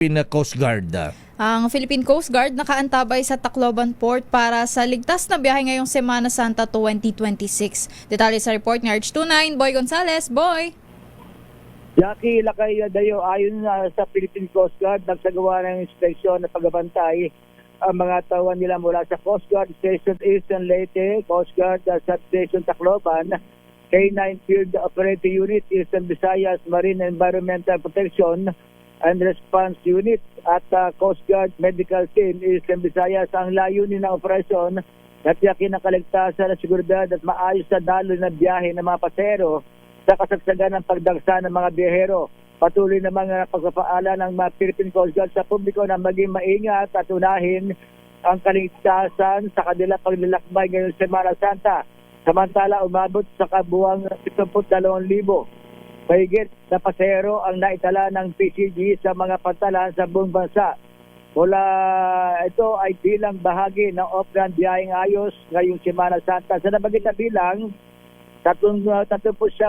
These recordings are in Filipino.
Philippine Coast Guard. Ang Philippine Coast Guard nakaantabay sa Tacloban Port para sa ligtas na biyahe ngayong Semana Santa 2026. Detalye sa report ni RH29, Boy Gonzales. Boy! Jackie Lakay Dayo, ayon sa Philippine Coast Guard, nagsagawa ng inspeksyon at pagbabantay ang mga tawan nila mula sa Coast Guard Station Eastern Leyte, Coast Guard Substation Tacloban, K9 Field Operating Unit, Eastern Visayas Marine Environmental Protection and Response Unit at Coast Guard Medical Team, Eastern Visayas. Ang layunin ng operasyon na tiyakin ang kaligtasan at seguridad at maayos na daloy na biyahe ng mga pasahero sa kasagsagan ng pagdagsa ng mga biyahero. Patuloy namang pagpapaala ng mga Philippine Coast Guard sa publiko na maging maingat at unahin ang kaligtasan sa kanila paglalakbay ngayong Semana Santa. Samantala, umabot sa kabuwang 72,000 mahigit na pasahero ang naitala ng PCG sa mga pantalan sa buong bansa. Mula ito ay bilang bahagi ng off-ground biyaheng ayos ngayong Semana Santa. Sa nabagit na bilang, 39,182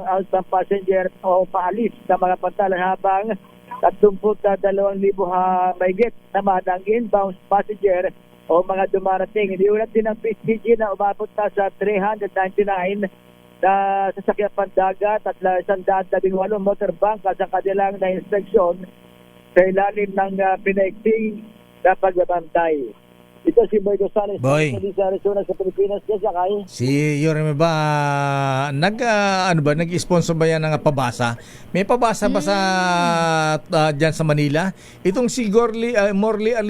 outbound passenger o paalis na mga pantalan, habang 32,000 mahigit naman ang inbound passenger o mga dumarating. Iniulat din ng PCG na umabot na sa 399 na sasakyan pandagat at 118 motorbangka sa kanilang na-inspeksyon sa ilalim ng pinaigting na pagbabantay. Ito si Boy Gonzales, Boy. Sa Arizona sa Pilipinas. Sakay. Si Yorme ba nag-sponsor ba yan ng pabasa? May pabasa ba sa diyan sa Manila? Itong si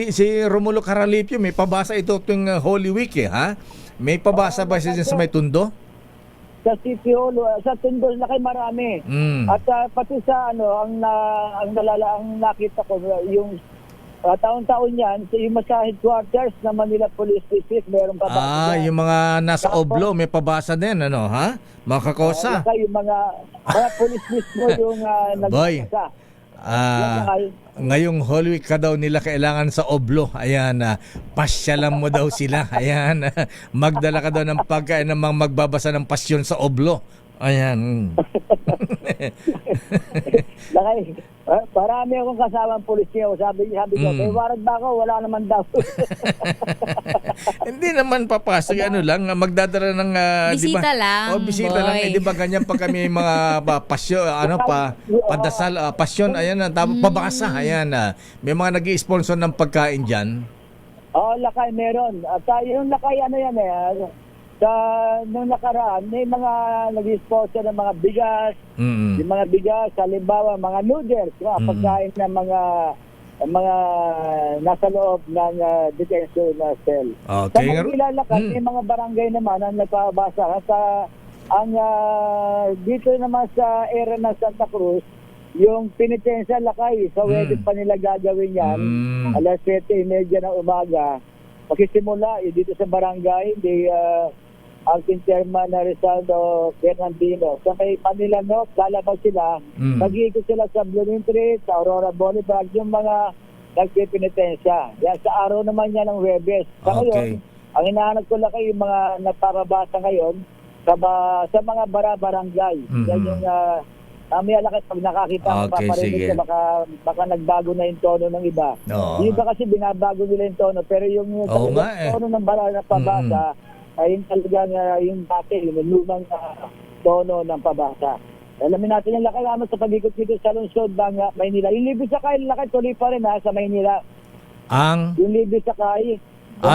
si Romulo Caralipio, may pabasa ito tuwing Holy Week ha? May pabasa ba siya sa may Tondo? Sa Sitiolo, sa Tondo na kay marami. At pati sa ang nakita ko yung taon-taon yan, sa yung sa headquarters ng Manila Police District, mayroong pabasa. Yung mga nasa Oblo, may pabasa din, ha? Mga kakosa. Yung mga police mismo yung Boy, nagbasa. ngayong Holy Week ka daw nila kailangan sa Oblo. Ayan, pasyalan mo daw sila. Ayan, magdala ka daw ng pagkain ng mga magbabasa ng pasyon sa Oblo. Ayan. Lakay, parami akong kasamang pulis niya. Sabi ko, may warrant ba ako? Wala naman daw. Hindi naman papasok, magdadala ng Bisita lang, bisita Boy. lang. Di ba ganyan pag kami mga pasyon, padasal, pasyon, ayan, pabasa, ayan. May mga nag-i-sponsor ng pagkain diyan. Lakay, meron. At yung lakay, nung nakaraan, may mga nag-sponsor ng mga bigas, yung mga bigas, halimbawa, mga noodles, mga pagkain ng mga nasa loob ng detention cell. Okay. Sa mga ilalakad, may mga barangay naman ang nagpabasa. At dito naman sa area ng Santa Cruz, yung penitensya lakay, sa wedding pa nila gagawin yan, alas 7:30 ng umaga. Magsisimula dito sa barangay, acting chairman na Rizaldo Fernandino. Sa may Manila North, lalabas sila, mag-iikot sila sa Blooming Street, sa Aurora Boulevard, yung mga nagpipinitensya. Yan, sa araw naman yan ng Webes. Sa ngayon, ang hinahanap ko lang kayo yung mga napapabasa ngayon sa mga barangay. Yan yung mamaya lakit pag nakakita ng paparinig ka, baka nagbago na yung tono ng iba. Yung iba kasi binabago nila yung tono, pero yung tono ng pabasa, ay yung talagang yung dati, yung lumang tono ng pabasa. Alamin natin yung lakay sa pag-ikot dito sa lungsod ng Maynila. Yung libre sakay, lakay tuloy pa rin sa Maynila. Yung libre sakay.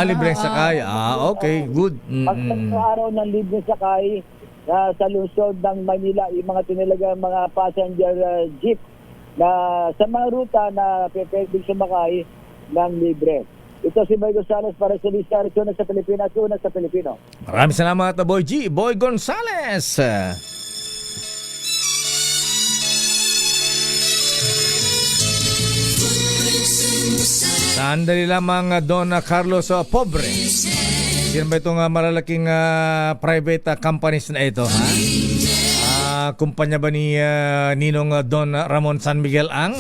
Libre sakay. Okay, good. Pag-araw ng libre sakay sa lungsod ng Maynila, yung mga tinalagang mga passenger jeep na sa mga ruta na pwedeng sumakay ng libre. Ito si Boy Gonzales para sa Lista Arizona sa Pilipinas, una sa Pilipino. Maraming salamat, Boy G. Boy Gonzales. Sandali lamang, Don Carlos Pobre. Sino ba itong malalaking private companies na ito? Kumpanya ba ni Ninong Don Ramon San Miguel ang?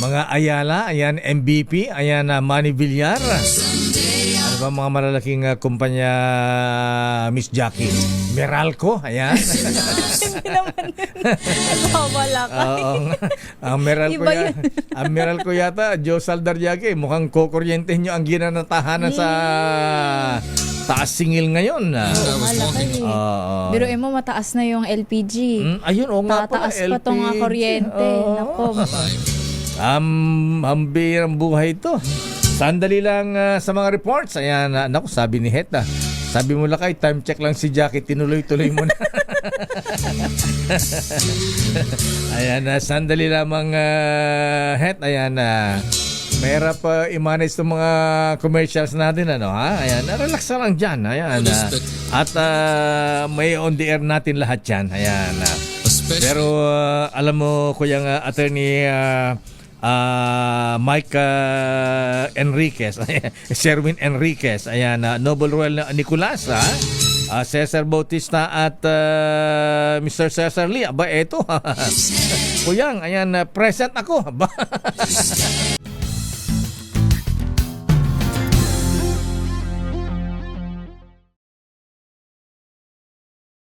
Mga Ayala, ayan, MVP, ayan, Manny Villar. Ano ba mga malalaking kumpanya, Miss Jackie? Meralco, ayan. Hindi naman. Nagwawala ka. Oo, ang Meralco Iba yun. ang Meralco yata, Joe Saldarriaga, mukhang kukuryente nyo ang ginanatahanan sa taas singil ngayon. Malaki. Oo. Pero mo mataas na yung LPG. Ayun, o nga pala, Tataas pa tong LPG. kuryente. Oo. Nako. Ang birang buhay ito. Sandali lang sa mga reports. Ayan, naku, sabi ni Heta. Sabi mo lakay, time check lang si Jackie, tinuloy-tuloy mo na. Ayan, sandali lamang Het. Ayan, mahirap i-manage itong mga commercials natin, ano, ha? Ayan, relax na lang dyan. Ayan, at may on the air natin lahat yan. Ayan, pero alam mo, kuyang attorney Mike Enriquez, Sherwin Enriquez, ayan, Noble Royal Nicolas, Cesar Bautista at Mr. Cesar Lee. Aba, eto. Kuyang, ayan, present ako. Aba.